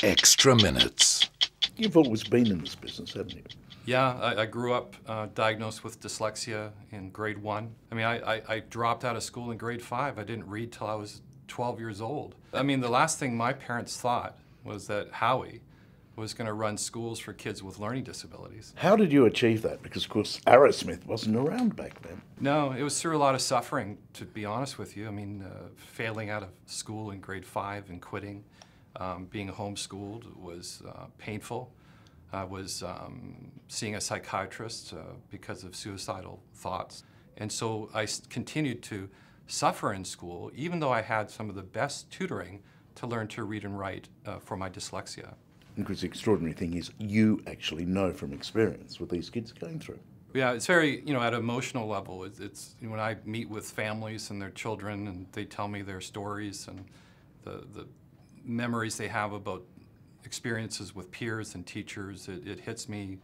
Extra Minutes. You've always been in this business, haven't you? Yeah, I grew up diagnosed with dyslexia in grade 1. I mean, I dropped out of school in grade 5. I didn't read till I was 12 years old. I mean, the last thing my parents thought was that Howie was going to run schools for kids with learning disabilities. How did you achieve that? Because, of course, Arrowsmith wasn't around back then. No, it was through a lot of suffering, to be honest with you. I mean, failing out of school in grade 5 and quitting, being homeschooled was painful. I was seeing a psychiatrist because of suicidal thoughts. And so I continued to suffer in school, even though I had some of the best tutoring to learn to read and write for my dyslexia. Because the extraordinary thing is you actually know from experience what these kids are going through. Yeah, it's very, at an emotional level. It's when I meet with families and their children and they tell me their stories and the memories they have about experiences with peers and teachers, it hits me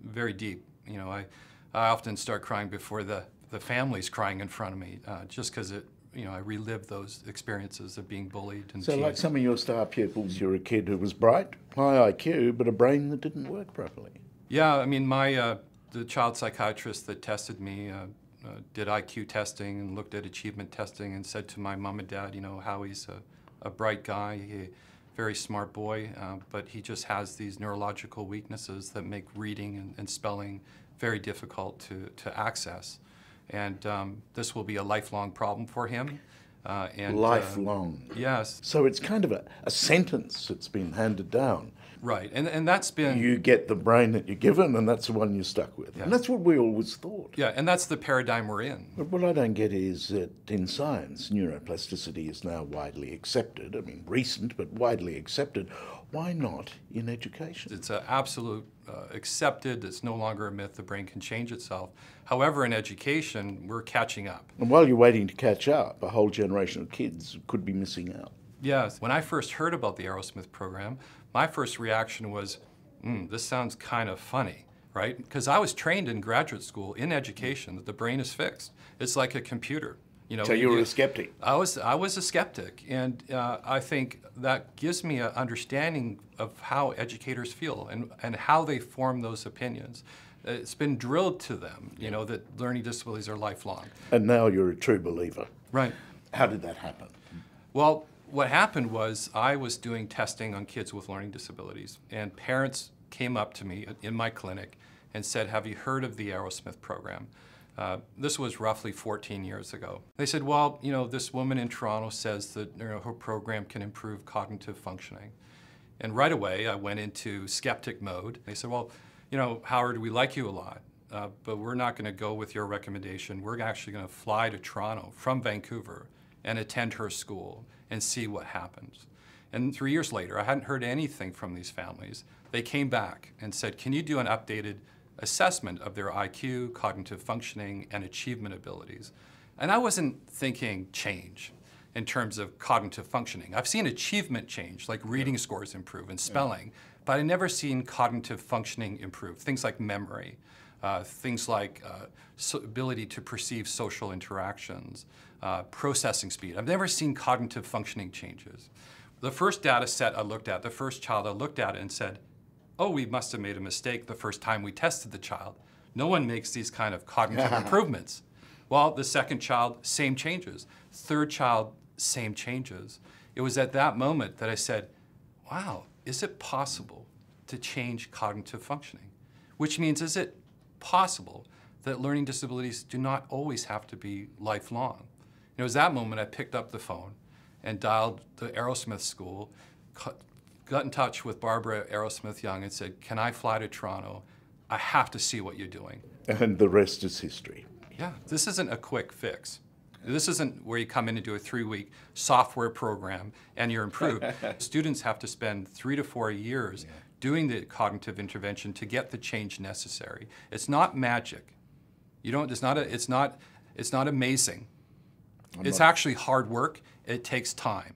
very deep. I often start crying before the family's crying in front of me, just because I relive those experiences of being bullied and So teased. like some of your star pupils, you're a kid who was bright, high IQ, but a brain that didn't work properly. Yeah, I mean, the child psychiatrist that tested me did IQ testing and looked at achievement testing and said to my mom and dad, Howie's a bright guy, very smart boy, but he just has these neurological weaknesses that make reading and spelling very difficult to access. And this will be a lifelong problem for him. Lifelong. Yes. So it's kind of a sentence that's been handed down. Right, and that's been... You get the brain that you're given, and that's the one you're stuck with. Yeah. And that's what we always thought. Yeah, and that's the paradigm we're in. But what I don't get is that in science, neuroplasticity is now widely accepted. I mean, recent, but widely accepted. Why not in education? It's an absolute accepted. It's no longer a myth. The brain can change itself. However, in education, we're catching up. And while you're waiting to catch up, a whole generation of kids could be missing out. Yes. When I first heard about the Arrowsmith program, my first reaction was, this sounds kind of funny, right? Because I was trained in graduate school in education that the brain is fixed. It's like a computer. So you were a skeptic? I was a skeptic, and I think that gives me an understanding of how educators feel and how they form those opinions. It's been drilled to them, that learning disabilities are lifelong. And now you're a true believer. Right. How did that happen? Well, what happened was I was doing testing on kids with learning disabilities, and parents came up to me in my clinic and said, have you heard of the Arrowsmith program? This was roughly 14 years ago. They said, well, this woman in Toronto says that her program can improve cognitive functioning. And right away, I went into skeptic mode. They said, well, Howard, we like you a lot, but we're not going to go with your recommendation. We're actually going to fly to Toronto from Vancouver and attend her school and see what happens. And 3 years later, I hadn't heard anything from these families. They came back and said, can you do an updated assessment of their IQ, cognitive functioning, and achievement abilities? And I wasn't thinking change in terms of cognitive functioning. I've seen achievement change, like reading scores improve and spelling, but I've never seen cognitive functioning improve. Things like memory, things like ability to perceive social interactions, processing speed. I've never seen cognitive functioning changes. The first data set I looked at, the first child I looked at and said, oh, we must have made a mistake the first time we tested the child. No one makes these kind of cognitive improvements. Well, the second child, same changes. Third child, same changes. It was at that moment that I said, wow, is it possible to change cognitive functioning? Which means, is it possible that learning disabilities do not always have to be lifelong? It was that moment I picked up the phone and dialed the Arrowsmith School, got in touch with Barbara Arrowsmith Young and said, can I fly to Toronto? I have to see what you're doing. And the rest is history. Yeah, this isn't a quick fix. This isn't where you come in and do a 3-week software program and you're improved. Students have to spend 3 to 4 years doing the cognitive intervention to get the change necessary. It's not magic. It's not amazing. It's actually hard work. It takes time.